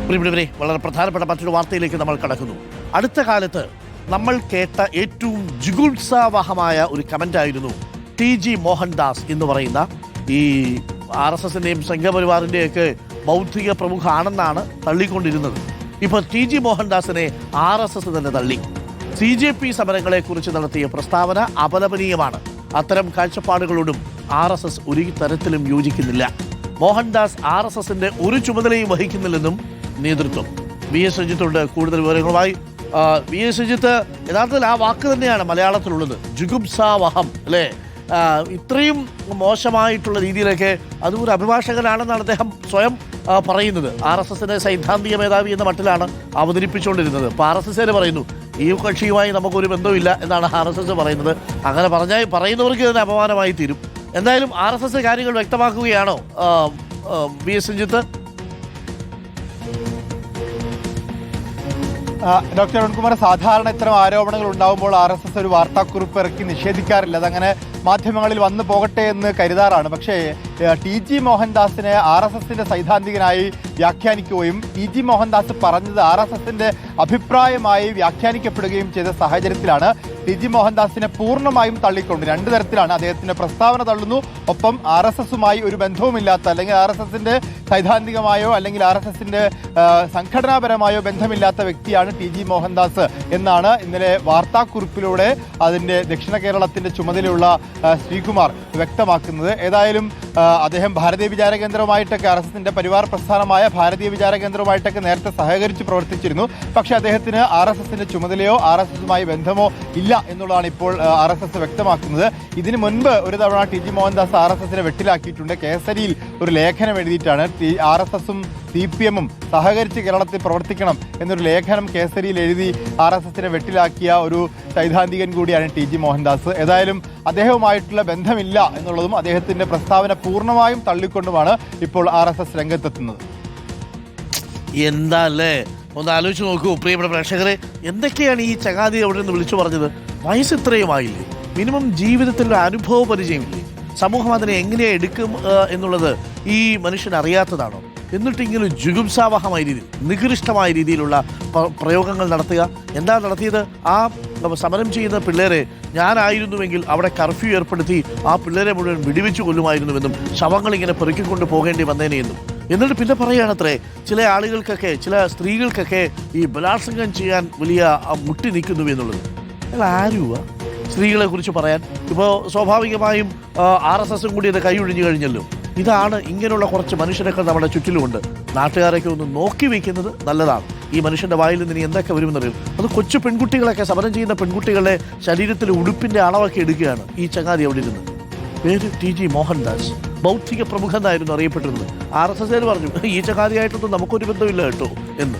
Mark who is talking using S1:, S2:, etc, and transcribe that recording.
S1: പ്രിയപ്പെട്ടവരെ, വളരെ പ്രധാനപ്പെട്ട മറ്റൊരു വാർത്തയിലേക്ക് നമ്മൾ കടക്കുന്നു. അടുത്ത കാലത്ത് നമ്മൾ കേട്ട ഏറ്റവും ജിഗുത്സാവഹമായ ഒരു കമൻ്റായിരുന്നു TG മോഹൻദാസ് എന്ന് പറയുന്ന ഈ RSSൻ്റെയും സംഘപരിവാറിൻ്റെയൊക്കെ ബൗദ്ധിക പ്രമുഖാണെന്നാണ് തള്ളിക്കൊണ്ടിരുന്നത്. ഇപ്പോൾ TG മോഹൻദാസിനെ RSS തന്നെ തള്ളി. CJP സമരങ്ങളെക്കുറിച്ച് നടത്തിയ പ്രസ്താവന അപലപനീയമാണ്. അത്തരം കാഴ്ചപ്പാടുകളോടും RSS ഒരു തരത്തിലും യോജിക്കുന്നില്ല. മോഹൻദാസ് RSSൻ്റെ ഒരു ചുമതലയും വഹിക്കുന്നില്ലെന്നും നേതൃത്വം. VS രഞ്ജിത്തുണ്ട് കൂടുതൽ വിവരങ്ങളുമായി. VS രഞ്ജിത്ത്, യഥാർത്ഥത്തിൽ ആ വാക്ക് തന്നെയാണ് മലയാളത്തിലുള്ളത്, ജുഗുപ്സാവഹം അല്ലേ? ഇത്രയും മോശമായിട്ടുള്ള രീതിയിലൊക്കെ അതും ഒരു അഭിഭാഷകനാണെന്നാണ് അദ്ദേഹം സ്വയം പറയുന്നത്. RSSൻ്റെ സൈദ്ധാന്തിക മേധാവി എന്ന മട്ടിലാണ് അവതരിപ്പിച്ചുകൊണ്ടിരുന്നത്. ഇപ്പോൾ RSSകാർ പറയുന്നു ഈ കക്ഷിയുമായി നമുക്കൊരു ബന്ധമില്ല എന്നാണ് RSS പറയുന്നത്. അങ്ങനെ പറയുന്നവർക്ക് ഇതിന് അപമാനമായി തീരും. എന്തായാലും RSS കാര്യങ്ങൾ വ്യക്തമാക്കുകയാണോ VS രഞ്ജിത്ത്?
S2: ഡോക്ടർ അരുൺകുമാർ, സാധാരണ ഇത്തരം ആരോപണങ്ങൾ ഉണ്ടാകുമ്പോൾ RSS ഒരു വാർത്താക്കുറിപ്പ് ഇറക്കി നിഷേധിക്കാറില്ല. അതങ്ങനെ മാധ്യമങ്ങളിൽ വന്നു പോകട്ടെ എന്ന് കരുതാറാണ്. പക്ഷേ TG മോഹൻദാസിനെ RSSൻ്റെ സൈദ്ധാന്തികനായി വ്യാഖ്യാനിക്കുകയും TG മോഹൻദാസ് പറഞ്ഞത് RSSൻ്റെ അഭിപ്രായമായി വ്യാഖ്യാനിക്കപ്പെടുകയും ചെയ്ത സാഹചര്യത്തിലാണ് TG മോഹൻദാസിനെ പൂർണ്ണമായും തള്ളിക്കൊണ്ട് രണ്ട് തരത്തിലാണ് അദ്ദേഹത്തിൻ്റെ പ്രസ്താവന തള്ളുന്നു. ഒപ്പം RSSുമായി ഒരു ബന്ധവുമില്ലാത്ത, അല്ലെങ്കിൽ RSSൻ്റെ സൈദ്ധാന്തികമായോ അല്ലെങ്കിൽ RSSൻ്റെ സംഘടനാപരമായോ ബന്ധമില്ലാത്ത വ്യക്തിയാണ് TG മോഹൻദാസ് എന്നാണ് ഇന്നലെ വാർത്താക്കുറിപ്പിലൂടെ അതിൻ്റെ ദക്ഷിണ കേരളത്തിൻ്റെ ചുമതലയുള്ള ശ്രീകുമാർ വ്യക്തമാക്കുന്നത്. ഏതായാലും അദ്ദേഹം ഭാരതീയ വിചാര കേന്ദ്രവുമായിട്ടൊക്കെ RSSൻ്റെ പരിവാർ പ്രസ്ഥാനമായ ഭാരതീയ വിചാര കേന്ദ്രവുമായിട്ടൊക്കെ നേരത്തെ സഹകരിച്ച് പ്രവർത്തിച്ചിരുന്നു. പക്ഷേ അദ്ദേഹത്തിന് RSSൻ്റെ ചുമതലയോ RSSുമായി ബന്ധമോ ഇല്ല എന്നുള്ളതാണ് ഇപ്പോൾ RSS വ്യക്തമാക്കുന്നത്. ഇതിനു മുൻപ് ഒരു തവണ TG മോഹൻദാസ് RSSനെ വെട്ടിലാക്കിയിട്ടുണ്ട്. കേസരിയിൽ ഒരു ലേഖനം എഴുതിയിട്ടാണ് RSSും CPM-ഉം സഹകരിച്ച് കേരളത്തിൽ പ്രവർത്തിക്കണം എന്നൊരു ലേഖനം കേസരിയിൽ എഴുതി RSSനെ വെട്ടിലാക്കിയ ഒരു സൈദ്ധാന്തികൻ കൂടിയാണ് TG മോഹൻദാസ്. ഏതായാലും അദ്ദേഹവുമായിട്ടുള്ള ബന്ധമില്ല എന്നുള്ളതും അദ്ദേഹത്തിൻ്റെ പ്രസ്താവന പൂർണ്ണമായും തള്ളിക്കൊണ്ടുമാണ് ഇപ്പോൾ RSS രംഗത്തെത്തുന്നത്.
S1: എന്താ അല്ലേ, ഒന്ന് ആലോചിച്ച് നോക്കൂ പ്രിയപ്പെട്ട പ്രേക്ഷകരെ, എന്തൊക്കെയാണ് ഈ ചങ്ങാതി അവിടെ നിന്ന് വിളിച്ചു പറഞ്ഞത്? വയസ്സ് ഇത്രയുമായില്ലേ? മിനിമം ജീവിതത്തിലുള്ള അനുഭവ പരിചയമില്ലേ? സമൂഹം അതിനെ എങ്ങനെയാണ് എടുക്കും എന്നുള്ളത് ഈ മനുഷ്യൻ അറിയാത്തതാണോ? എന്നിട്ട് ഇങ്ങനെ ജുഗുപ്സാവഹമായ രീതിയിൽ, നികൃഷ്ടമായ രീതിയിലുള്ള പ്രയോഗങ്ങൾ നടത്തുക. എന്താ നടത്തിയത്? ആ സമരം ചെയ്യുന്ന പിള്ളേരെ ഞാനായിരുന്നുവെങ്കിൽ അവിടെ കർഫ്യൂ ഏർപ്പെടുത്തി ആ പിള്ളേരെ മുഴുവൻ വെടിവെച്ച് കൊല്ലുമായിരുന്നുവെന്നും ശവങ്ങൾ ഇങ്ങനെ പെറുക്കിക്കൊണ്ട് പോകേണ്ടി വന്നേനെയെന്നും. എന്നിട്ട് പിന്നെ പറയുകയാണത്രേ, ചില ആളുകൾക്കൊക്കെ, ചില സ്ത്രീകൾക്കൊക്കെ ഈ ബലാത്സംഗം ചെയ്യാൻ വലിയ മുട്ടി നിൽക്കുന്നു എന്നുള്ളത്. അല്ല, ആരുവാ സ്ത്രീകളെ കുറിച്ച് പറയാൻ? ഇപ്പോൾ സ്വാഭാവികമായും RSSും കൂടി അത് കൈയൊഴിഞ്ഞു കഴിഞ്ഞല്ലോ. ഇതാണ്, ഇങ്ങനെയുള്ള കുറച്ച് മനുഷ്യരൊക്കെ നമ്മുടെ ചുറ്റിലുമുണ്ട്. നാട്ടുകാരൊക്കെ ഒന്ന് നോക്കി വയ്ക്കുന്നത് നല്ലതാണ്. ഈ മനുഷ്യൻ്റെ വായിൽ നിന്ന് ഇനി എന്തൊക്കെ വരുമെന്നറിയും. അത് കൊച്ചു പെൺകുട്ടികളൊക്കെ, സമരം ചെയ്യുന്ന പെൺകുട്ടികളുടെ ശരീരത്തിലെ ഉടുപ്പിൻ്റെ അളവൊക്കെ എടുക്കുകയാണ് ഈ ചങ്ങാതി അവിടെ ഇരുന്ന്. പേര് TG മോഹൻദാസ്, ബൗദ്ധിക പ്രമുഖനായിരുന്നു അറിയപ്പെട്ടിരുന്നത്. RSSകാർ പറഞ്ഞു ഈ ചങ്ങാതിയായിട്ടൊന്നും നമുക്കൊരു ബന്ധമില്ല കേട്ടോ എന്ന്.